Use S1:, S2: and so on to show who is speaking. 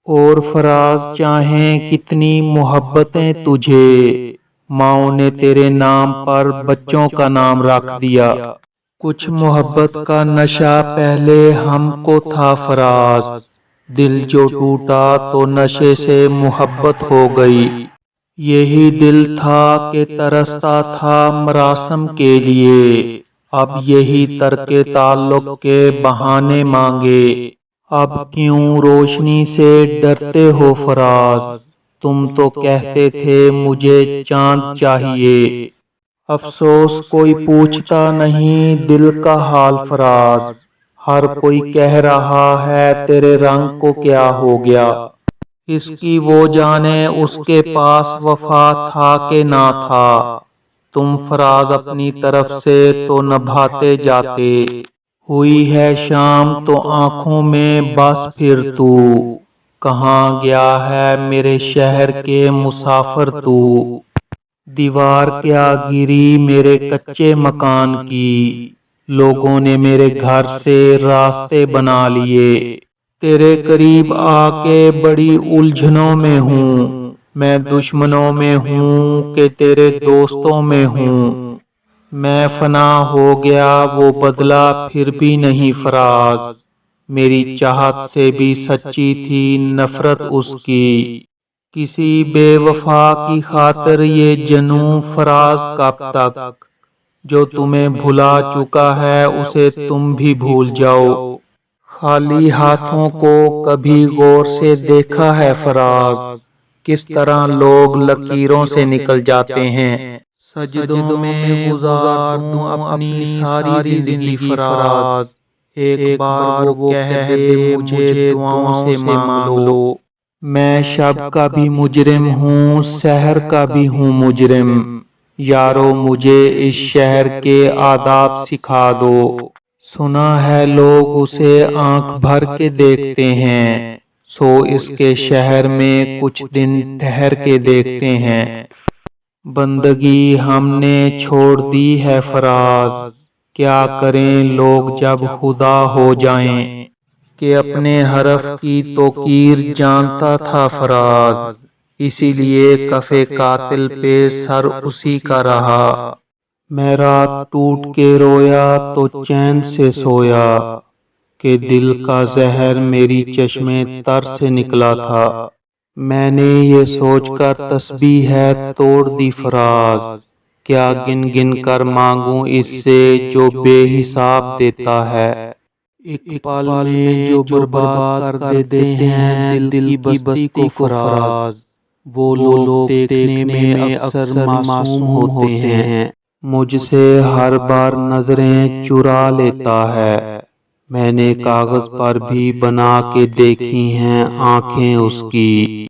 S1: اور فراز چاہیں کتنی محبتیں تجھے، ماؤں نے تیرے نام پر بچوں کا نام رکھ دیا۔ کچھ محبت کا نشہ پہلے ہم کو تھا فراز، دل جو ٹوٹا تو نشے سے محبت ہو گئی۔ یہی دل تھا کہ ترستا تھا مراسم کے لیے، اب یہی ترک تعلق کے بہانے مانگے۔ اب کیوں روشنی سے ڈرتے ہو فراز، تم تو کہتے تھے مجھے چاند چاہیے۔ افسوس کوئی پوچھتا نہیں دل کا حال فراز، ہر کوئی کہہ رہا ہے تیرے رنگ کو کیا ہو گیا۔ اس کی وہ جانے اس کے پاس وفا تھا کہ نہ تھا، تم فراز اپنی طرف سے تو نبھاتے جاتے۔ ہوئی ہے شام تو آنکھوں میں بس پھر تو، کہاں گیا ہے میرے شہر کے مسافر تو۔ دیوار کیا گری میرے کچے مکان کی، لوگوں نے میرے گھر سے راستے بنا لیے۔ تیرے قریب آ کے بڑی الجھنوں میں ہوں، میں دشمنوں میں ہوں کہ تیرے دوستوں میں ہوں۔ میں فنا ہو گیا وہ بدلا پھر بھی نہیں فراز، میری چاہت سے بھی سچی تھی نفرت اس کی۔ کسی بے وفا کی خاطر یہ جنوں فراز کب تک، جو تمہیں بھلا چکا ہے اسے تم بھی بھول جاؤ۔ خالی ہاتھوں کو کبھی غور سے دیکھا ہے فراز، کس طرح لوگ لکیروں سے نکل جاتے ہیں۔ سجدوں میں گزار دوں اپنی ساری زندگی فراز، ایک بار وہ کہہ دے مجھے دعاؤں سے مانگ لو۔ میں شب کا بھی مجرم ہوں سحر کا بھی ہوں مجرم، یارو مجھے اس شہر کے آداب سکھا دو۔ سنا ہے لوگ اسے آنکھ بھر کے دیکھتے ہیں، سو اس کے شہر میں کچھ دن ٹھہر کے دیکھتے ہیں۔ بندگی ہم نے چھوڑ دی ہے فراز، کیا کریں لوگ جب خدا ہو جائیں۔ کہ اپنے حرف کی توقیر جانتا تھا فراز، اسی لیے کف قاتل پہ سر اسی کا رہا۔ میں رات ٹوٹ کے رویا تو چین سے سویا، کہ دل کا زہر میری چشمے تر سے نکلا تھا۔ میں نے یہ سوچ کر تسبیح ہے توڑ دی فراز، کیا گن گن کر مانگوں اس سے جو بے حساب دیتا ہے۔ ایک پل میں جو برباد کر دیتے ہیں دل کی بستی کو فراز، وہ لوگ دیکھنے میں اکثر معصوم ہوتے ہیں۔ مجھ سے ہر بار نظریں چرا لیتا ہے، میں نے کاغذ پر بھی بنا کے دیکھی ہیں آنکھیں اس کی۔